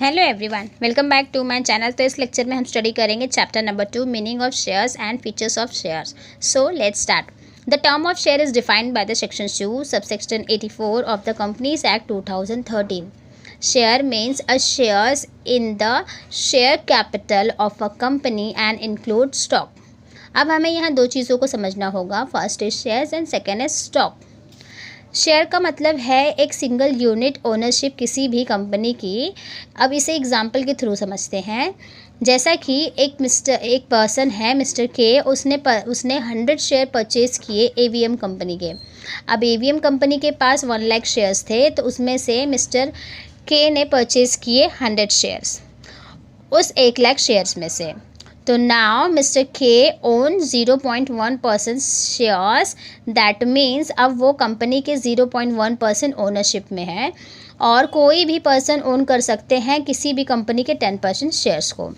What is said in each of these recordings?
Hello everyone, welcome back to my channel. तो इस lecture में हम स्टडी करेंगे chapter number 2, meaning of shares and features of shares. So let's start. The term of share is defined by the section 2 subsection 84 of the companies act 2013। Share means a shares in the share capital of a company and include stock. अब हमें यहाँ दो चीज़ों को समझना होगा। First is shares and second is stock. Share का मतलब है एक सिंगल यूनिट ओनरशिप किसी भी कंपनी की। अब इसे एग्जांपल के थ्रू समझते हैं। जैसा कि एक पर्सन है मिस्टर के, उसने 100 शेयर परचेज़ किए एवीएम कंपनी के। अब एवीएम कंपनी के पास 1 लाख शेयर्स थे, तो उसमें से मिस्टर के ने परचेज़ किए 100 शेयर्स उस 1 लाख शेयर्स में से। तो नाउ मिस्टर के ओन 0.1% शेयर्स। दैट मीन्स अब वो कंपनी के 0.1% ओनरशिप में है और कोई भी पर्सन ओन कर सकते हैं किसी भी कंपनी के 10% शेयर्स को।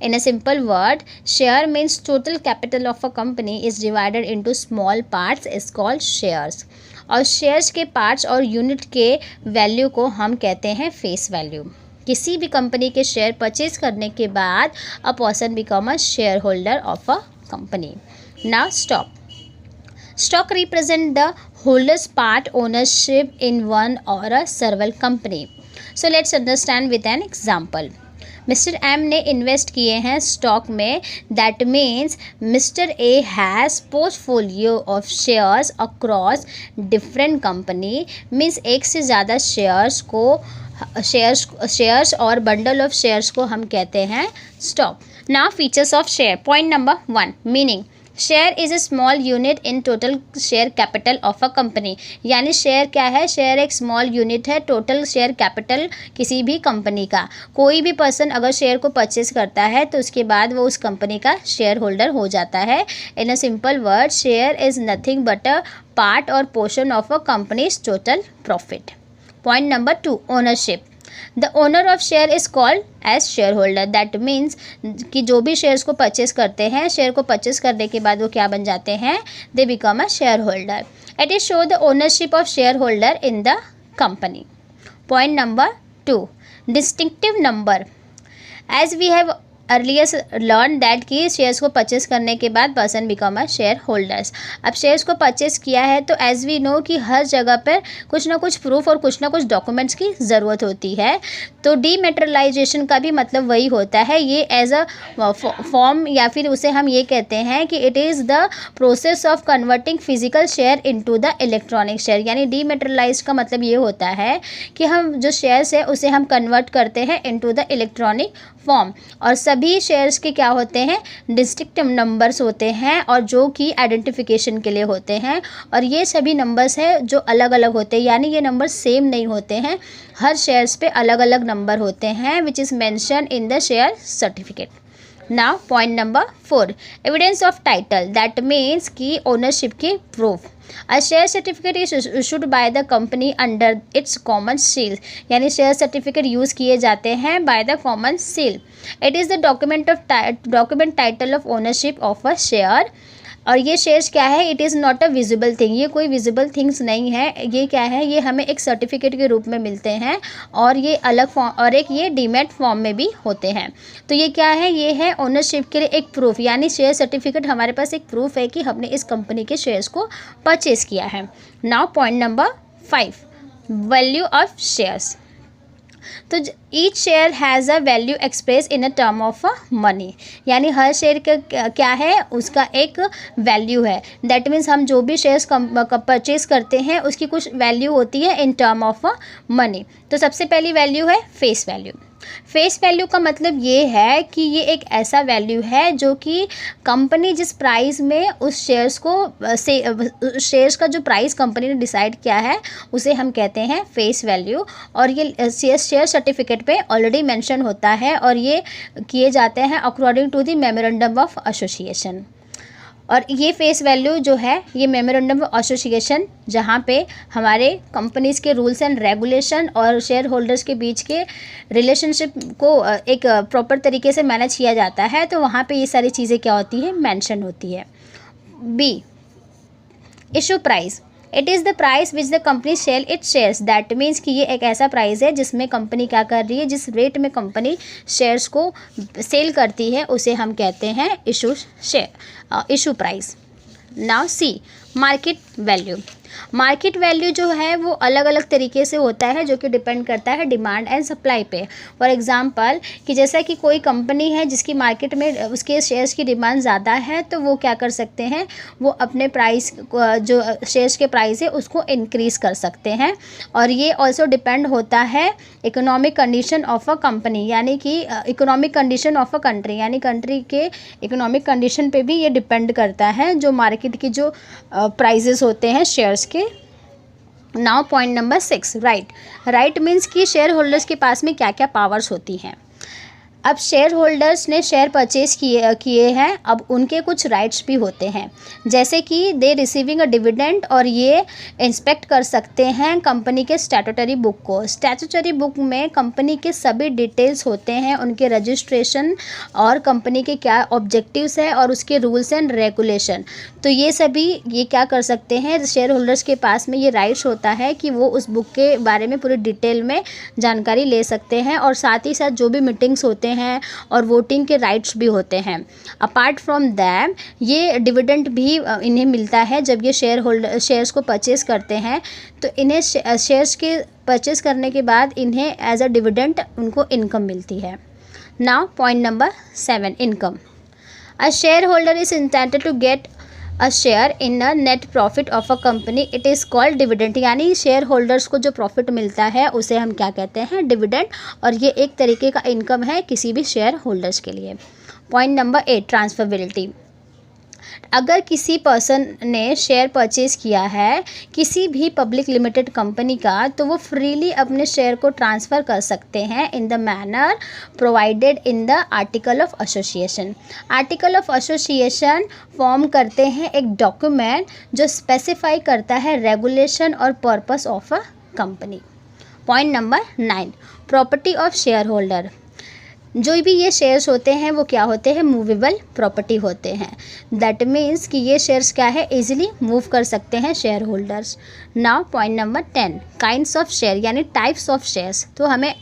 In a simple word, share means total capital of a company is divided into small parts is called shares. और शेयर्स के पार्ट्स और यूनिट के वैल्यू को हम कहते हैं फेस वैल्यू। किसी भी कंपनी के शेयर परचेज करने के बाद a person become a share holder of a company. Now stock represent the holders part ownership in one or a several company. So let's understand with an example. Mister M ने invest किए हैं stock में। That means mister A has portfolio of shares across different company. Means एक से ज़्यादा shares और bundle of shares को हम कहते हैं stock. Now features of share. Point number 1, meaning. Share is a small unit in total share capital of a company. यानी share क्या है? शेयर एक स्मॉल यूनिट है टोटल शेयर कैपिटल किसी भी कंपनी का। कोई भी पर्सन अगर शेयर को परचेज करता है तो उसके बाद वो उस कंपनी का शेयर होल्डर हो जाता है। In a simple word, share is nothing but a part or portion of a company's total profit. Point number 2, ownership. The owner of share is called as share holder. That means कि जो भी shares को purchase करते हैं, share को purchase करने के बाद वो क्या बन जाते हैं? They become a share holder. It is show the ownership of share holder in the company. Point number 2, distinctive number. As we have earlier learn that कि शेयर्स को परचेस करने के बाद person become a share holders. अब shares को purchase किया है तो एज वी नो कि हर जगह पर कुछ ना कुछ प्रूफ और कुछ ना कुछ डॉक्यूमेंट्स की ज़रूरत होती है। तो डीमेटेरियलाइजेशन का भी मतलब वही होता है। ये एज अ फॉर्म या फिर उसे हम ये कहते हैं कि it is the process of converting physical share into the electronic share. यानी डीमेटेरियलाइज का मतलब ये होता है कि हम जो शेयर्स है उसे हम कन्वर्ट करते हैं इनटू द इलेक्ट्रॉनिक फॉर्म। और सभी शेयर्स के क्या होते हैं? डिस्टिंक्टिव नंबर्स होते हैं और जो कि आइडेंटिफिकेशन के लिए होते हैं। और ये सभी नंबर्स हैं जो अलग अलग होते हैं, यानी ये नंबर सेम नहीं होते हैं। हर शेयर्स पे अलग अलग नंबर होते हैं which is mention in the share certificate. Now point number 4, evidence of title. That means कि ओनरशिप की proof. A share certificate is issued by the company under its common seal. यानी share certificate use किए जाते हैं by the common seal. It is the document title of ownership of a share. और ये shares क्या है? It is not a visible thing. ये कोई विजिबल थिंग्स नहीं है। ये क्या है? ये हमें एक सर्टिफिकेट के रूप में मिलते हैं और ये अलग फॉर्म और एक ये डीमेट फॉर्म में भी होते हैं। तो ये क्या है? ये है ओनरशिप के लिए एक प्रूफ। यानी शेयर सर्टिफिकेट हमारे पास एक प्रूफ है कि हमने इस कंपनी के शेयर्स को परचेज़ किया है। Now point number 5, value of shares. तो each share has a value express in a term of money. यानी हर शेयर का क्या है? उसका एक वैल्यू है। दैट मीन्स हम जो भी शेयर्स परचेज करते हैं उसकी कुछ वैल्यू होती है इन टर्म ऑफ मनी। तो सबसे पहली वैल्यू है फेस वैल्यू। फेस वैल्यू का मतलब ये है कि ये एक ऐसा वैल्यू है जो कि कंपनी जिस प्राइस में उस शेयर्स का जो प्राइस कंपनी ने डिसाइड किया है उसे हम कहते हैं फेस वैल्यू। और ये शेयर सर्टिफिकेट पे ऑलरेडी मेंशन होता है और ये किए जाते हैं according to the memorandum of association. और ये फेस वैल्यू जो है ये मेमोरेंडम ऑफ एसोसिएशन, जहाँ पे हमारे कंपनीज के रूल्स एंड रेगुलेशन और शेयर होल्डर्स के बीच के रिलेशनशिप को एक प्रॉपर तरीके से मैनेज किया जाता है, तो वहाँ पे ये सारी चीज़ें क्या होती है? मेंशन होती है। B, issue price. It is the price which the company sell it shares, that means कि ये एक ऐसा प्राइस है जिसमें कंपनी क्या कर रही है, जिस रेट में कंपनी शेयर्स को सेल करती है उसे हम कहते हैं issue price. Now see market value. Market value जो है वो अलग अलग तरीके से होता है जो कि डिपेंड करता है डिमांड एंड सप्लाई पे। फॉर एग्जांपल कि जैसा कि कोई कंपनी है जिसकी मार्केट में उसके शेयर्स की डिमांड ज़्यादा है तो वो क्या कर सकते हैं, वो अपने प्राइस जो शेयर्स के प्राइस है उसको इंक्रीज़ कर सकते हैं। और ये ऑल्सो डिपेंड होता है economic condition of a company, यानी कि economic condition of a country, यानी कंट्री के इकोनॉमिक कंडीशन पे भी ये डिपेंड करता है जो मार्केट की जो प्राइजेस होते हैं शेयर्स के। Now point number 6, right means कि शेयर होल्डर्स के पास में क्या क्या पावर्स होती हैं। अब शेयर होल्डर्स ने शेयर परचेज किए हैं, अब उनके कुछ राइट्स भी होते हैं, जैसे कि दे रिसीविंग अ डिविडेंड, और ये इंस्पेक्ट कर सकते हैं कंपनी के स्टैट्यूटरी बुक को। स्टैट्यूटरी बुक में कंपनी के सभी डिटेल्स होते हैं, उनके रजिस्ट्रेशन और कंपनी के क्या ऑब्जेक्टिव्स है और उसके रूल्स एंड रेगुलेशन। तो ये सभी ये क्या कर सकते हैं, शेयर होल्डर्स के पास में ये राइट्स होता है कि वो उस बुक के बारे में पूरी डिटेल में जानकारी ले सकते हैं, और साथ ही साथ जो भी मीटिंग्स होते हैं और वोटिंग के राइट्स भी होते हैं। अपार्ट फ्रॉम दैम ये डिविडेंड भी इन्हें मिलता है जब ये शेयर्स को परचेज करते हैं, तो इन्हें शेयर्स के परचेज करने के बाद इन्हें एज अ डिविडेंड उनको इनकम मिलती है। Now point number 7, income. A share holder is intended to get a share in a net profit of a company, it is called dividend, यानी शेयर होल्डर्स को जो प्रॉफिट मिलता है उसे हम क्या कहते हैं, डिविडेंड, और ये एक तरीके का इनकम है किसी भी शेयर होल्डर्स के लिए। Point number 8, transferability. अगर किसी पर्सन ने शेयर परचेज किया है किसी भी पब्लिक लिमिटेड कंपनी का, तो वो फ्रीली अपने शेयर को ट्रांसफ़र कर सकते हैं in the manner provided in the article of association. Article of association form करते हैं एक डॉक्यूमेंट जो स्पेसिफाई करता है रेगुलेशन और purpose of a company. Point number 9, property of share holder. जो भी ये शेयर्स होते हैं वो क्या होते हैं, मूवेबल प्रॉपर्टी होते हैं। दैट मीन्स कि ये शेयर्स क्या है, इजीली मूव कर सकते हैं share holders. Now point number 10, kinds of share, यानी टाइप्स ऑफ शेयर्स। तो हमें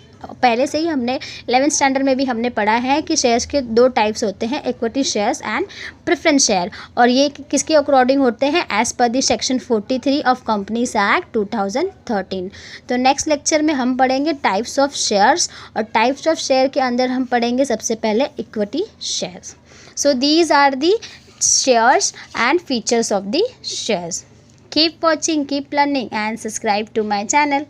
पहले से ही हमने 11th स्टैंडर्ड में भी हमने पढ़ा है कि शेयर्स के 2 टाइप्स होते हैं, equity shares and preference share, और ये किसके अकॉर्डिंग होते हैं, as per the section 43 of companies act 2013। तो नेक्स्ट लेक्चर में हम पढ़ेंगे टाइप्स ऑफ शेयर्स, और टाइप्स ऑफ शेयर के अंदर हम पढ़ेंगे सबसे पहले equity shares. So these are the shares and features of the shares. Keep watching, keep learning and subscribe to my channel.